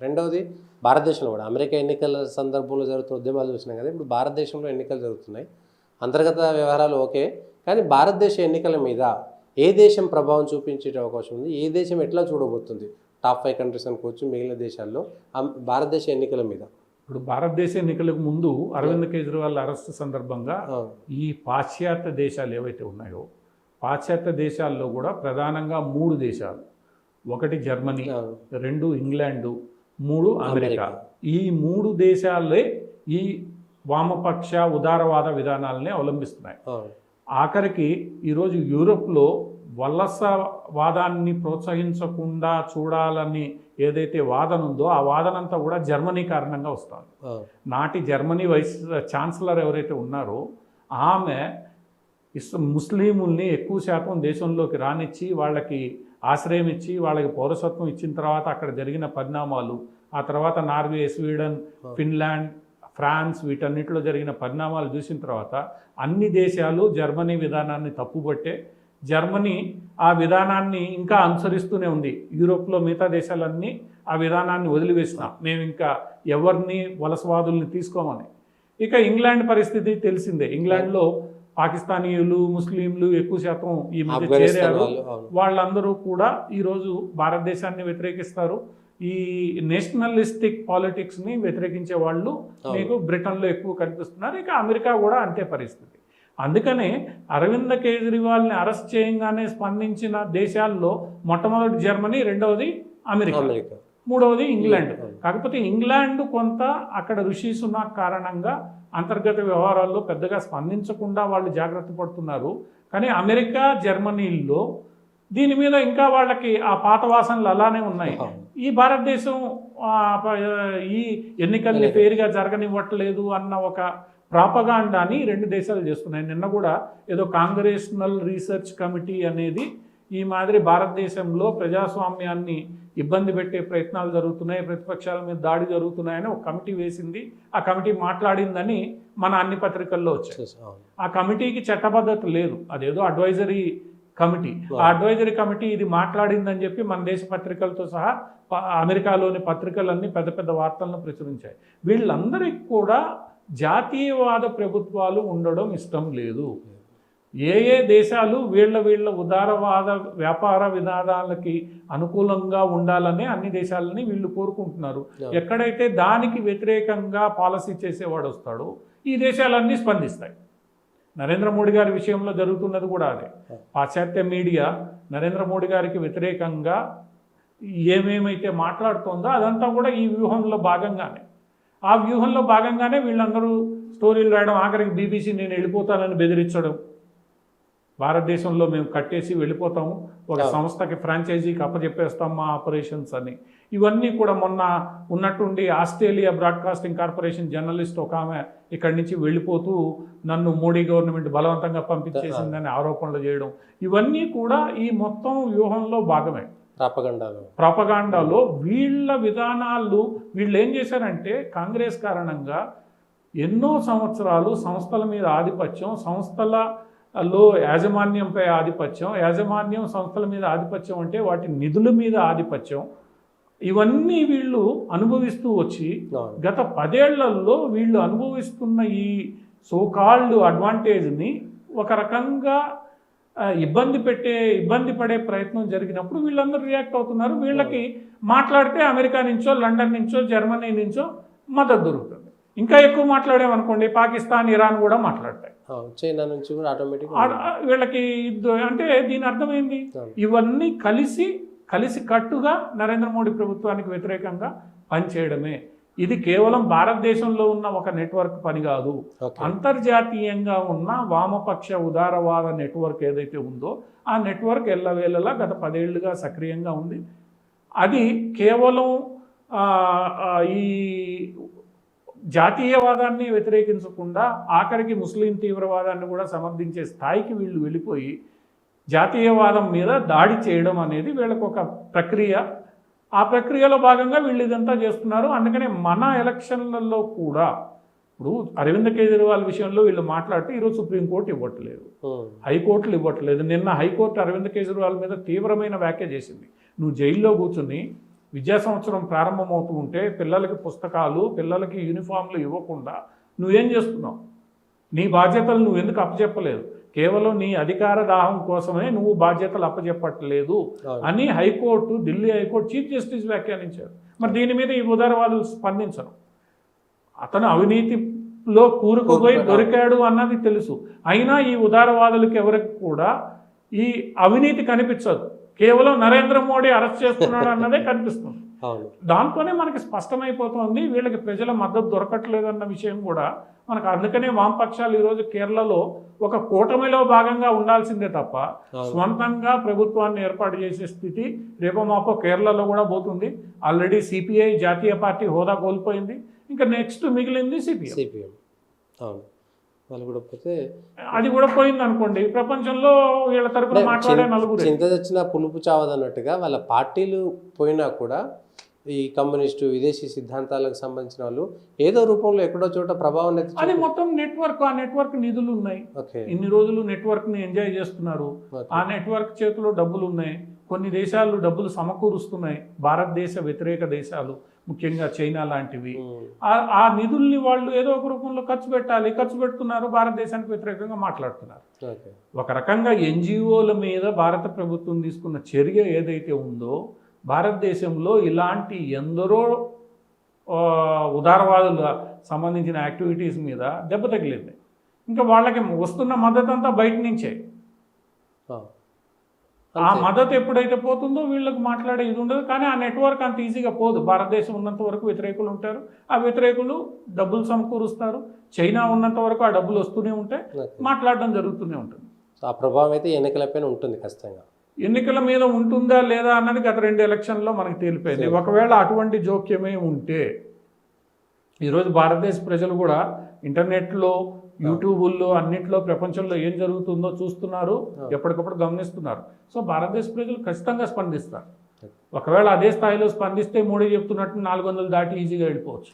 రెండవది భారతదేశంలో కూడా అమెరికా ఎన్నికల సందర్భంలో జరుగుతున్న ఉద్యమాలు చూసినాం కదా. ఇప్పుడు భారతదేశంలో ఎన్నికలు జరుగుతున్నాయి. అంతర్గత వ్యవహారాలు ఓకే, కానీ భారతదేశ ఎన్నికల మీద ఏ దేశం ప్రభావం చూపించే అవకాశం ఉంది? ఏ దేశం ఎట్లా చూడబోతుంది? టాప్ 5 కంట్రీస్ అనుకోవచ్చు, మిగిలిన దేశాల్లో భారతదేశ ఎన్నికల మీద. ఇప్పుడు భారతదేశ ఎన్నికలకు ముందు అరవింద్ కేజ్రీవాల్ అరెస్ట్ సందర్భంగా ఈ పాశ్చాత్య దేశాలు ఏవైతే ఉన్నాయో, పాశ్చాత్య దేశాల్లో కూడా ప్రధానంగా 3 దేశాలు, 1 జర్మనీ, 2 ఇంగ్లాండు, 3 అమెరికా. ఈ 3 దేశాలే ఈ వామపక్ష ఉదారవాద విధానాలని అవలంబిస్తున్నాయి. ఆఖరికి ఈరోజు యూరోప్లో వలసవాదాన్ని ప్రోత్సహించకుండా చూడాలని ఏదైతే వాదన ఉందో ఆ వాదన అంతా కూడా జర్మనీ కారణంగా వస్తుంది. నాటి జర్మనీ వైస్ ఛాన్సలర్ ఎవరైతే ఉన్నారో ఆమె ముస్లింల్ని ఎక్కువ శాతం దేశంలోకి రానిచ్చి వాళ్ళకి ఆశ్రయం ఇచ్చి వాళ్ళకి పౌరసత్వం ఇచ్చిన తర్వాత అక్కడ జరిగిన పరిణామాలు, ఆ తర్వాత నార్వే, స్వీడన్, ఫిన్లాండ్, ఫ్రాన్స్ వీటన్నిటిలో జరిగిన పరిణామాలు చూసిన తర్వాత అన్ని దేశాలు జర్మనీ విధానాన్ని తప్పుబట్టే జర్మనీ ఆ విధానాన్ని ఇంకా అనుసరిస్తూనే ఉంది. యూరోప్లో మిగతా దేశాలన్నీ ఆ విధానాన్ని వదిలివేసినాం, మేము ఇంకా ఎవరిని వలసవాదుల్ని తీసుకోమని. ఇక ఇంగ్లాండ్ పరిస్థితి తెలిసిందే. ఇంగ్లాండ్లో పాకిస్తానీయులు, ముస్లింలు ఎక్కువ శాతం ఈ మధ్య చేరారు. వాళ్ళందరూ కూడా ఈరోజు భారతదేశాన్ని వ్యతిరేకిస్తారు. ఈ నేషనలిస్టిక్ పాలిటిక్స్ని వ్యతిరేకించే వాళ్ళు మీకు బ్రిటన్లో ఎక్కువ కనిపిస్తున్నారు. ఇక అమెరికా కూడా అంతే పరిస్థితి. అందుకనే అరవింద్ కేజ్రీవాల్ని అరెస్ట్ చేయంగానే స్పందించిన దేశాల్లో మొట్టమొదటి జర్మనీ, రెండవది అమెరికా, మూడవది ఇంగ్లాండ్. కాకపోతే ఇంగ్లాండ్ కొంత అక్కడ ఋషి సునాక్ కారణంగా అంతర్గత వ్యవహారాల్లో పెద్దగా స్పందించకుండా వాళ్ళు జాగ్రత్త పడుతున్నారు. కానీ అమెరికా, జర్మనీల్లో దీని మీద ఇంకా వాళ్ళకి ఆ పాత వాసనలు అలానే ఉన్నాయి. ఈ భారతదేశం ఈ ఎన్నికల్ని ఫెయిర్గా జరగనివ్వట్లేదు అన్న ఒక ప్రాపగాండాని 2 దేశాలు చేస్తున్నాయి. నిన్న కూడా ఏదో కాంగ్రెషనల్ రీసెర్చ్ కమిటీ అనేది ఈ మాదిరి భారతదేశంలో ప్రజాస్వామ్యాన్ని ఇబ్బంది పెట్టే ప్రయత్నాలు జరుగుతున్నాయి, ప్రతిపక్షాల మీద దాడి జరుగుతున్నాయని ఒక కమిటీ వేసింది. ఆ కమిటీ మాట్లాడిందని మన అన్ని పత్రికల్లో వచ్చాయి. ఆ కమిటీకి చట్టబద్ధత లేదు, అదేదో అడ్వైజరీ కమిటీ. ఆ అడ్వైజరీ కమిటీ ఇది మాట్లాడిందని చెప్పి మన దేశ పత్రికలతో సహా అమెరికాలోని పత్రికలన్నీ పెద్ద పెద్ద వార్తలను ప్రచురించాయి. వీళ్ళందరికీ కూడా జాతీయవాద ప్రభుత్వాలు ఉండడం ఇష్టం లేదు. ఏ దేశాలు వీళ్ళ ఉదారవాద వ్యాపార విధానాలకి అనుకూలంగా ఉండాలని అన్ని దేశాలని వీళ్ళు కోరుకుంటున్నారు. ఎక్కడైతే దానికి వ్యతిరేకంగా పాలసీ చేసేవాడు వస్తాడో ఈ దేశాలన్నీ స్పందిస్తాయి. నరేంద్ర మోడీ గారి విషయంలో జరుగుతున్నది కూడా అదే. పాశ్చాత్య మీడియా నరేంద్ర మోడీ గారికి వ్యతిరేకంగా ఏమేమైతే మాట్లాడుతుందో అదంతా కూడా ఈ వ్యూహంలో భాగంగానే. ఆ వ్యూహంలో భాగంగానే వీళ్ళందరూ స్టోరీలు రాయడం, ఆఖరికి బీబీసీ నేను వెళ్ళిపోతానని బెదిరించడం, భారతదేశంలో మేము కట్టేసి వెళ్ళిపోతాము, ఒక సంస్థకి ఫ్రాంచైజీకి అప్పచెప్పేస్తాం మా ఆపరేషన్స్ అని. ఇవన్నీ కూడా మొన్న ఉన్నట్టుండి ఆస్ట్రేలియా బ్రాడ్కాస్టింగ్ కార్పొరేషన్ జర్నలిస్ట్ ఒక ఆమె ఇక్కడి నుంచి వెళ్ళిపోతూ నన్ను మోడీ గవర్నమెంట్ బలవంతంగా పంపించేసిందని ఆరోపణలు చేయడం, ఇవన్నీ కూడా ఈ మొత్తం వ్యూహంలో భాగమే. ప్రాపగాండాలో వీళ్ళ విధానాలు. వీళ్ళు ఏం చేశారంటే కాంగ్రెస్ కారణంగా ఎన్నో సంవత్సరాలు సంస్థల మీద ఆధిపత్యం, సంస్థలలో యాజమాన్యంపై ఆధిపత్యం, యాజమాన్యం సంస్థల మీద ఆధిపత్యం అంటే వాటి నిధుల మీద ఆధిపత్యం, ఇవన్నీ వీళ్ళు అనుభవిస్తూ వచ్చి గత 10 ఏళ్లలో వీళ్ళు అనుభవిస్తున్న ఈ సోకాల్డ్ అడ్వాంటేజ్ని ఒక రకంగా ఇబ్బంది పడే ప్రయత్నం జరిగినప్పుడు వీళ్ళందరూ రియాక్ట్ అవుతున్నారు. వీళ్ళకి మాట్లాడితే అమెరికా నుంచో, లండన్ నుంచో, జర్మనీ నుంచో మద్దతు దొరుకుతుంది. ఇంకా ఎక్కువ మాట్లాడామనుకోండి పాకిస్తాన్, ఇరాన్ కూడా మాట్లాడతాయి, చైనా నుంచి కూడా ఆటోమేటిక్ వీళ్ళకి. అంటే దీని అర్థమైంది, ఇవన్నీ కలిసి కట్టుగా నరేంద్ర మోడీ ప్రభుత్వానికి వ్యతిరేకంగా పనిచేయడమే. ఇది కేవలం భారతదేశంలో ఉన్న ఒక నెట్వర్క్ పని కాదు. అంతర్జాతీయంగా ఉన్న వామపక్ష ఉదారవాద నెట్వర్క్ ఏదైతే ఉందో ఆ నెట్వర్క్ ఎల్లవేళలా గత 10 ఏళ్లుగా సక్రియంగా ఉంది. అది కేవలం ఈ జాతీయవాదాన్ని వ్యతిరేకించకుండా ఆఖరికి ముస్లిం తీవ్రవాదాన్ని కూడా సమర్థించే స్థాయికి వీళ్ళు వెళ్ళిపోయి జాతీయవాదం మీద దాడి చేయడం అనేది వీళ్ళకు ఒక ప్రక్రియ. ఆ ప్రక్రియలో భాగంగా వీళ్ళు ఇదంతా చేస్తున్నారు. అందుకనే మన ఎలక్షన్లలో కూడా ఇప్పుడు అరవింద్ కేజ్రీవాల్ విషయంలో వీళ్ళు మాట్లాడితే ఈరోజు సుప్రీంకోర్టు ఇవ్వట్లేదు, హైకోర్టులు ఇవ్వట్లేదు. నిన్న హైకోర్టు అరవింద్ కేజ్రీవాల్ మీద తీవ్రమైన వ్యాఖ్య చేసింది. నువ్వు జైల్లో కూర్చుని విద్యా సంవత్సరం ప్రారంభమవుతూ ఉంటే పిల్లలకి పుస్తకాలు, పిల్లలకి యూనిఫామ్లు ఇవ్వకుండా నువ్వేం చేస్తున్నావు? నీ బాధ్యతలు నువ్వు ఎందుకు అప్పచెప్పలేదు? కేవలం నీ అధికార దాహం కోసమే నువ్వు బాధ్యతలు అప్పచెప్పట్లేదు అని high court, Delhi high court chief justice వ్యాఖ్యానించారు. మరి దీని మీద ఈ ఉదారవాదులు స్పందించరు. అతను అవినీతిలో కూరుకుపోయి దొరికాడు అన్నది తెలుసు. అయినా ఈ ఉదారవాదులకు ఎవరికి కూడా ఈ అవినీతి కనిపించదు. కేవలం నరేంద్ర మోడీ అరెస్ట్ చేస్తున్నాడు అన్నదే కనిపిస్తుంది. దాంతోనే మనకి స్పష్టమైపోతుంది వీళ్ళకి ప్రజల మద్దతు దొరకట్లేదు అన్న విషయం కూడా మనకు. అందుకనే వామపక్షాలు ఈరోజు కేరళలో ఒక కూటమిలో భాగంగా ఉండాల్సిందే తప్ప స్వంతంగా ప్రభుత్వాన్ని ఏర్పాటు చేసే స్థితి రేపో మాపో కేరళలో కూడా పోతుంది. ఆల్రెడీ సిపిఐ జాతీయ పార్టీ హోదా కోల్పోయింది. ఇంకా నెక్స్ట్ మిగిలింది సిపిఎం. అవును, వాళ్ళు కూడా పోతే అది కూడా పోయింది అనుకోండి. ప్రపంచంలో వీళ్ళ తరపున మాట్లాడే నలుగురు చింత తెచ్చిన పులుపు చావదన్నట్టుగా వాళ్ళ పార్టీలు పోయినా కూడా ఈ కమ్యూనిస్టు విదేశీ సిద్ధాంతాలకు సంబంధించిన వాళ్ళు ఏదో రూపంలో ఎక్కడో చోట ప్రభావం అది మొత్తం నెట్వర్క్. ఆ నెట్వర్క్ నిధులు ఉన్నాయి. ఇన్ని రోజులు నెట్వర్క్ ని ఎంజాయ్ చేస్తున్నారు. ఆ నెట్వర్క్ చేతిలో డబ్బులు ఉన్నాయి. కొన్ని దేశాలు డబ్బులు సమకూరుస్తున్నాయి, భారతదేశ వ్యతిరేక దేశాలు, ముఖ్యంగా చైనా లాంటివి. ఆ నిధుల్ని వాళ్ళు ఏదో ఒక రూపంలో ఖర్చు పెట్టాలి. ఖర్చు పెడుతున్నారు, భారతదేశానికి వ్యతిరేకంగా మాట్లాడుతున్నారు. ఒక రకంగా ఎన్జిఓల మీద భారత ప్రభుత్వం తీసుకున్న చర్య ఏదైతే ఉందో, భారతదేశంలో ఇలాంటి ఎందరో ఉదారవాదుల సంబంధించిన యాక్టివిటీస్ మీద దెబ్బ తగిలింది. ఇంకా వాళ్ళకి వస్తున్న మద్దతు అంతా బయట నుంచే. ఆ మద్దతు ఎప్పుడైతే పోతుందో వీళ్ళకి మాట్లాడే ఇది ఉండదు. కానీ ఆ నెట్వర్క్ అంత ఈజీగా పోదు. భారతదేశం ఉన్నంత వరకు వ్యతిరేకులు ఉంటారు. ఆ వ్యతిరేకులు డబ్బులు సమకూరుస్తారు. చైనా ఉన్నంత వరకు ఆ డబ్బులు వస్తూనే ఉంటాయి, మాట్లాడడం జరుగుతూనే ఉంటుంది. ఆ ప్రభావం అయితే ఎన్నికలపైన ఉంటుంది ఖచ్చితంగా. ఎన్నికల మీద ఉంటుందా లేదా అన్నది గత 2 ఎలక్షన్లో మనకు తేలిపోయింది. ఒకవేళ అటువంటి జోక్యమే ఉంటే ఈరోజు భారతదేశ ప్రజలు కూడా ఇంటర్నెట్లో, యూట్యూబుల్లో, అన్నిట్లో ప్రపంచంలో ఏం జరుగుతుందో చూస్తున్నారు, ఎప్పటికప్పుడు గమనిస్తున్నారు. సో భారతదేశ ప్రజలు ఖచ్చితంగా స్పందిస్తారు. ఒకవేళ అదే స్థాయిలో స్పందిస్తే మోడీ చెప్తున్నట్టు 400 దాటి ఈజీగా వెళ్ళిపోవచ్చు.